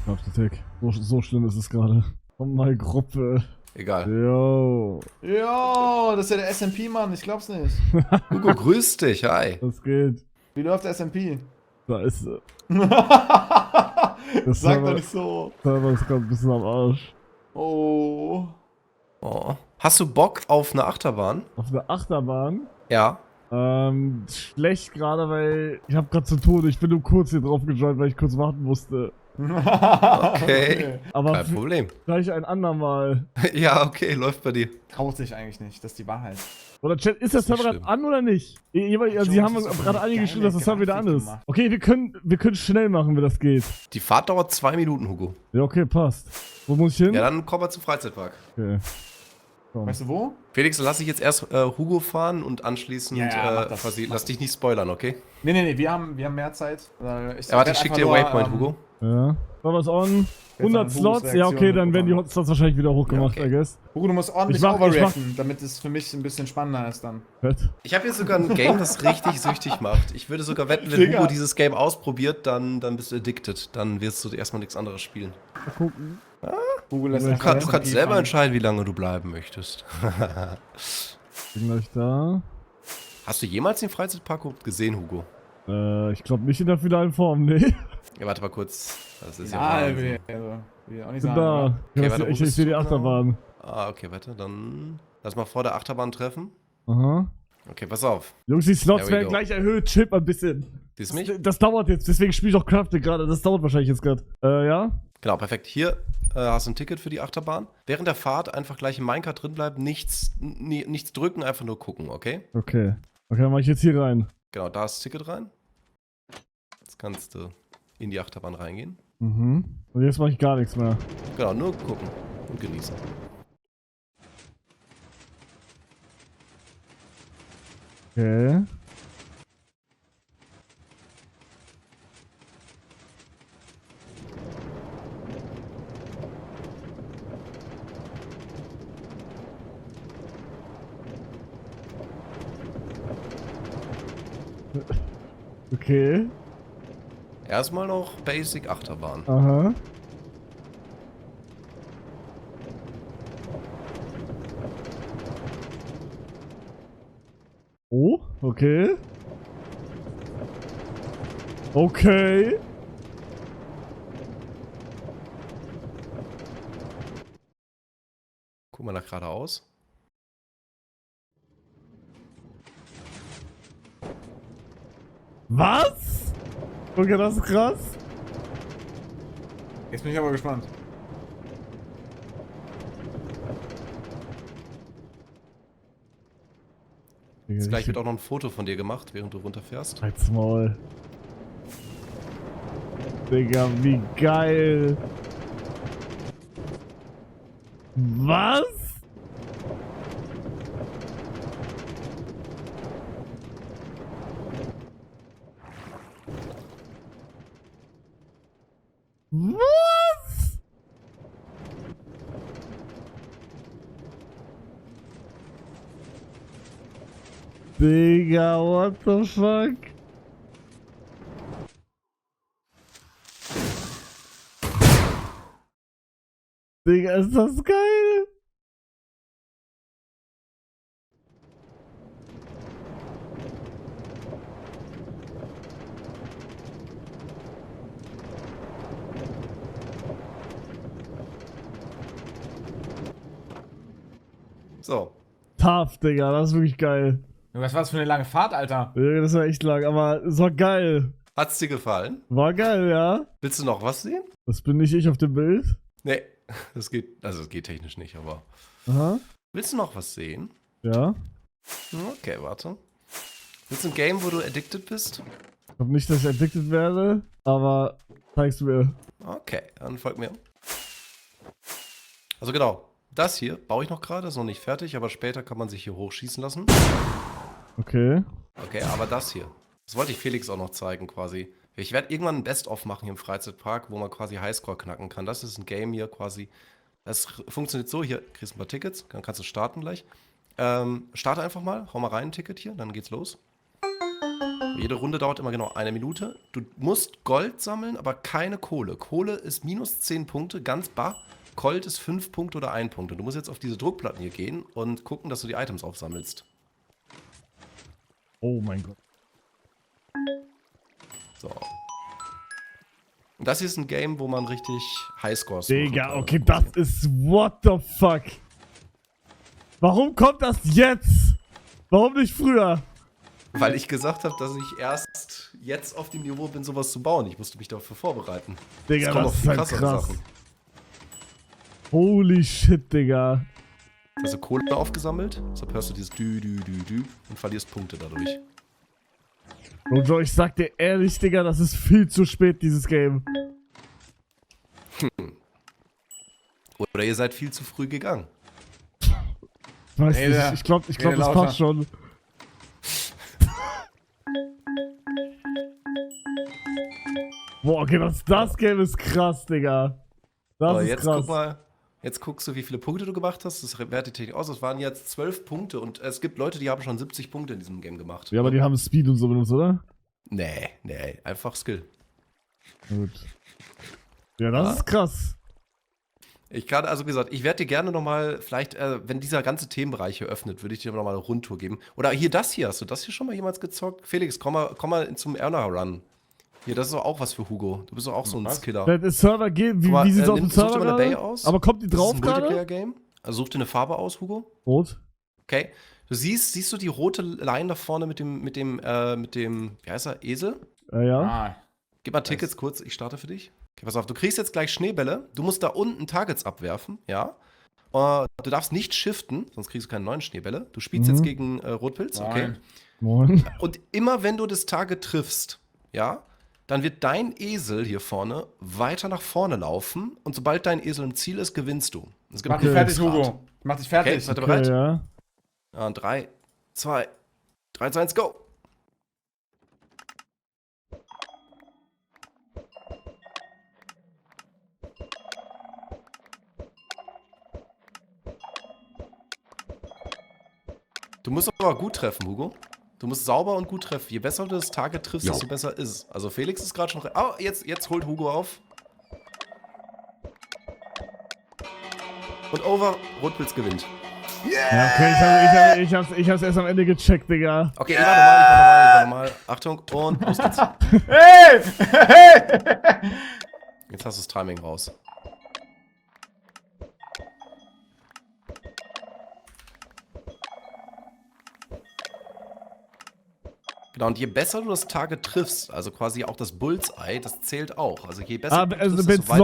Auf die Tech. So schlimm ist es gerade. Komm mal, Gruppe. Egal. Yo. Jo, das ist ja der SMP-Mann, ich glaub's nicht. Hugo, grüß dich, hi. Was geht? Wie läuft der SMP? Da ist sie. Sag doch nicht so. Server ist gerade ein bisschen am Arsch. Oh. Oh. Hast du Bock auf eine Achterbahn? Auf der Achterbahn. Ja. Schlecht gerade, weil ich habe gerade zu tun. Ich bin nur kurz hier drauf gejoint, weil ich kurz warten musste. Okay. Aber Kein Problem. vielleicht ein andermal. Ja, okay, läuft bei dir. Traut sich eigentlich nicht, das ist die Wahrheit. Oder Chat, ist der Ist nicht Server gerade schlimm. an oder nicht? Also, sie haben das ist gerade doch einige eine geschrieben, dass das Server wieder an Grafik ist. gemacht. Okay, wir können schnell machen, wenn das geht. Die Fahrt dauert 2 Minuten, Hugo. Ja, okay, passt. Wo muss ich hin? Ja, dann kommen wir zum Freizeitpark. Okay. Komm. Weißt du wo? Felix, lass ich jetzt erst Hugo fahren und anschließend mach das. quasi, lass dich nicht spoilern, okay? Nee, wir haben mehr Zeit. Ja, warte, ich schick dir Waypoint, Hugo. Ja. Server's on. 100 Slots. Ja, okay, dann werden die Hotslots wahrscheinlich wieder hochgemacht, Ja, okay. I guess. Hugo, du musst ordentlich Ich mach- overreacten, damit es für mich ein bisschen spannender ist dann. Fett. Ich habe hier sogar ein Game, das richtig süchtig macht. Ich würde sogar wetten, wenn Digga. Hugo dieses Game ausprobiert, dann bist du addicted. Dann wirst du erstmal nichts anderes spielen. Mal gucken. Hugo lässt Du einfach Du kannst SMP selber fahren. entscheiden, wie lange du bleiben möchtest. Bin gleich da. Hast du jemals den Freizeitpark gesehen, Hugo? Ich glaube nicht in der finalen Form, nee. Ja, warte mal kurz. Das ist ja Ja, Wahnsinn. will auch nicht Bin sagen. da. oder? Okay, Ja, warte, wo ich bist sehe du die genau? Achterbahn. Ah, okay, warte, dann lass mal vor der Achterbahn treffen. Aha. Okay, pass auf. Jungs, die Slots There we werden go. gleich erhöht. Chip ein bisschen. Siehst du mich? Das dauert jetzt, deswegen spiele ich auch Crafting gerade. Das dauert wahrscheinlich jetzt gerade. Ja? Genau, perfekt. Hier hast du ein Ticket für die Achterbahn. Während der Fahrt einfach gleich im Minecart drin bleiben, nichts drücken, einfach nur gucken, okay? Okay. Okay, dann mach ich jetzt hier rein. Genau, da ist das Ticket rein. Jetzt kannst du in die Achterbahn reingehen. Mhm. Und jetzt mache ich gar nichts mehr. Genau, nur gucken und genießen. Okay. Okay. Erstmal noch Basic Achterbahn. Aha. Oh, okay. Okay. Guck mal nach geradeaus. Was? Okay, das ist krass. Jetzt bin ich aber gespannt. Jetzt gleich wird auch noch ein Foto von dir gemacht, während du runterfährst. Halt's Maul. Digga, wie geil. Was? Was? Digga, what the fuck? Digga, ist das geil? So. Tough, Digga, das ist wirklich geil. Was war das für eine lange Fahrt, Alter? Digga, das war echt lang, aber es war geil. Hat's dir gefallen? War geil, ja? Willst du noch was sehen? Das bin nicht ich auf dem Bild. Nee, das geht technisch nicht, aber. Aha. Willst du noch was sehen? Ja. Okay, warte. Willst du ein Game, wo du addicted bist? Ich glaube nicht, dass ich addicted werde, aber zeig's mir. Okay, dann folgt mir. Also genau, das hier baue ich noch gerade, ist noch nicht fertig, aber später kann man sich hier hochschießen lassen. Okay. Okay, aber das hier, das wollte ich Felix auch noch zeigen quasi. Ich werde irgendwann ein Best-of machen hier im Freizeitpark, wo man quasi Highscore knacken kann. Das ist ein Game hier quasi. Das funktioniert so, hier kriegst du ein paar Tickets, dann kannst du starten gleich. Starte einfach mal, hau mal rein ein Ticket hier, dann geht's los. Jede Runde dauert immer genau 1 Minute. Du musst Gold sammeln, aber keine Kohle. Kohle ist minus 10 Punkte, ganz bar. Gold ist 5 Punkte oder 1 Punkt. Du musst jetzt auf diese Druckplatten hier gehen und gucken, dass du die Items aufsammelst. Oh mein Gott. So. Und das hier ist ein Game, wo man richtig Highscores Digga, machen okay, kann. das ist what the fuck. Warum kommt das jetzt? Warum nicht früher? Weil ich gesagt habe, dass ich erst jetzt auf dem Niveau bin, sowas zu bauen. Ich musste mich dafür vorbereiten. Digga, Es kommen das noch ist viel halt krassere krass. Sachen. Holy shit, Digga. Hast du Kohle aufgesammelt, deshalb hörst du dieses Dü und verlierst Punkte dadurch. Rojo, ich sag dir ehrlich, Digga, das ist viel zu spät, dieses Game. Oder ihr seid viel zu früh gegangen. Weiß Rede- nicht, ich glaub, rede das lauter. passt schon. Boah, okay, das Game ist krass, Digga. Das Aber ist jetzt krass. guck mal, jetzt guckst du, wie viele Punkte du gemacht hast. Das wertet die Technik aus. Das waren jetzt 12 Punkte und es gibt Leute, die haben schon 70 Punkte in diesem Game gemacht. Ja, aber die haben Speed und so benutzt, oder? Nee, einfach Skill. Gut. Ja, das ist krass. Ich kann, also wie gesagt, ich werde dir gerne nochmal, vielleicht, wenn dieser ganze Themenbereich hier öffnet, würde ich dir nochmal eine Rundtour geben. Oder hier das hier, hast du das hier schon mal jemals gezockt? Felix, komm mal zum Erna Run. Hier, das ist doch auch was für Hugo. Du bist doch auch so ein Was? Skiller. Wenn es Server geht, wie, Guck mal, wie sieht's auf dem such dir Server mal eine Bay gerade? aus. Aber kommt die Das ist drauf ein gerade? Multiplayer-Game. Also such dir eine Farbe aus, Hugo. Rot. Okay. Du siehst du die rote Line da vorne mit dem, wie heißt er, Esel? Ja. Ah, Gib mal Tickets kurz, ich starte für dich. Okay, pass auf, du kriegst jetzt gleich Schneebälle. Du musst da unten Targets abwerfen, ja. Du darfst nicht shiften, sonst kriegst du keine neuen Schneebälle. Du spielst jetzt gegen Rotpilz, okay. nein. Moin. Und immer wenn du das Target triffst, ja, dann wird dein Esel hier vorne weiter nach vorne laufen und sobald dein Esel im Ziel ist, gewinnst du. Es gibt Mach dich Okay. fertig, einen Glücksgrad. Hugo. Mach dich fertig. Okay, seid ihr Okay, bereit? ja. Ja, 3, 2, 1, go! Du musst aber gut treffen, Hugo. Du musst sauber und gut treffen. Je besser du das Target triffst, desto besser ist es. Also Felix ist gerade schon... Oh, jetzt holt Hugo auf. Und over, Rotpilz gewinnt. Ja, okay, ich hab's erst am Ende gecheckt, Digga. Okay, ich war normal. Achtung, und los geht's. Hey! Hey! Jetzt hast du das Timing raus. Genau, und je besser du das Target triffst, also quasi auch das Bullseye, das zählt auch. Also je besser Aber du also, triffst, wenn's desto weiter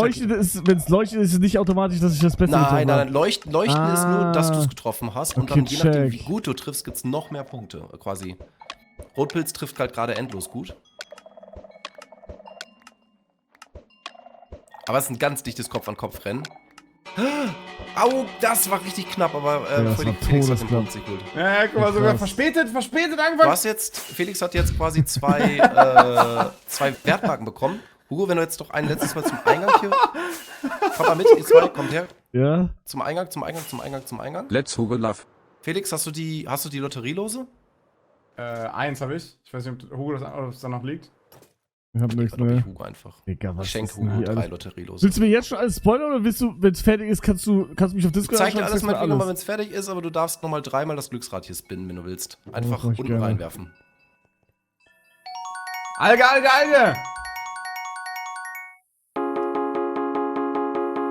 leuchtet, ist es nicht automatisch, dass ich das Beste Nein, getroffen hab. Leuchten ist nur, dass du es getroffen hast. Und Okay, dann, je nachdem, wie check. gut du triffst, gibt es noch mehr Punkte, quasi. Rotpilz trifft halt gerade endlos gut. Aber es ist ein ganz dichtes Kopf-an-Kopf-Rennen. Au, das war richtig knapp, aber das war Felix hat den todesknapp. Punkt sich geholt. Ja, guck mal, sogar Krass. verspätet Du angefangen. hast jetzt, Felix hat jetzt quasi zwei Wertmarken bekommen. Hugo, wenn du jetzt noch ein letztes Mal zum Eingang hier... Kommt mal mit, ihr zwei, kommt her. Ja? Zum Eingang. Let's Hugo Love. Felix, hast du die Lotterielose? 1 habe ich. Ich weiß nicht, ob Hugo ob es da noch liegt. Ich hab nichts Glaub ich mehr. Hugo einfach. Digga, was Ich schenke ist denn Hugo hier 3 alles? Lotterielose. Willst du mir jetzt schon alles spoilern oder willst du, wenn es fertig ist, kannst du mich auf Ich Discord zeig dir anschauen, alles zeigst mir mal nochmal, wenn es fertig ist, aber du darfst nochmal 3-mal das Glücksrad hier spinnen, wenn du willst. Einfach mach ich unten gerne. reinwerfen. Alge!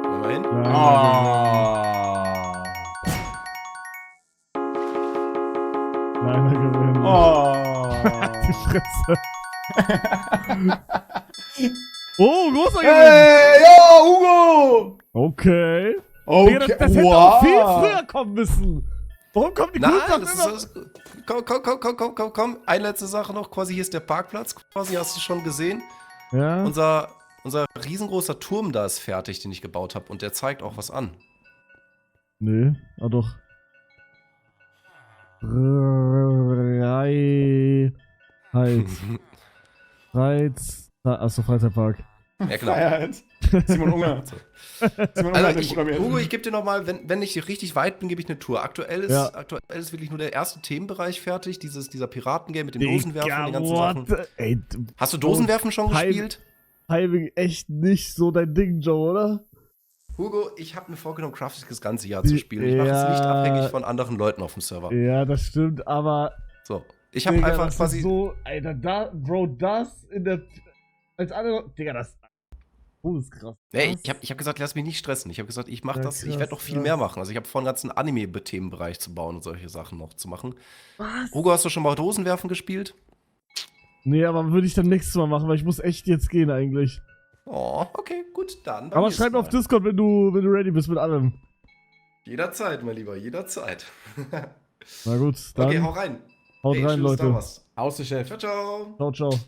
Wollen wir hin? Nein, gewinnen. Oh. Die Fresse. Oh, großer Gewinn. Hey, yo, Hugo! Okay. Okay, Digga, das hätte auch viel früher kommen müssen. Warum kommen die Nein, Coolsachen das ist immer? alles gut. Komm. Eine letzte Sache noch, quasi hier ist der Parkplatz, quasi hast du schon gesehen. Ja? Unser riesengroßer Turm da ist fertig, den ich gebaut habe und der zeigt auch was an. Nee, doch. Freiheit. Achso, Freizeitpark. Ja, genau. Freiheit. Simon Unger. Simon Unger hat den programmiert. Hugo, ich gebe dir nochmal, wenn ich richtig weit bin, gebe ich eine Tour. Aktuell ist wirklich nur der erste Themenbereich fertig, dieser Piratengame mit dem Dosenwerfen und den ganzen Sachen. Ey, Hast du Dosenwerfen schon gespielt? Timing echt nicht so dein Ding, Joe, oder? Hugo, ich habe mir vorgenommen, Craft das ganze Jahr zu spielen. Ich mache es nicht abhängig von anderen Leuten auf dem Server. Ja, das stimmt, aber So, ich habe Digga, einfach das quasi... ist so, Alter, das in der, als andere, Digga, das ist krass. Nee, ich hab gesagt, lass mich nicht stressen. Ich habe gesagt, ich mache Ja, das, ich krass, werde noch viel mehr machen. Also ich habe vor, einen ganzen Anime-Themenbereich zu bauen und solche Sachen noch zu machen. Was? Hugo, hast du schon mal Dosenwerfen gespielt? Nee, aber würde ich dann nächstes Mal machen, weil ich muss echt jetzt gehen eigentlich. Oh, okay, gut, dann. Aber schreib mir auf Discord, wenn du ready bist mit allem. Jederzeit, mein Lieber, jederzeit. Na gut, dann Okay, hau rein. haut Hey, rein, schönes Star Leute. Wars. Außer Chef. Ciao, ciao. Ciao, ciao.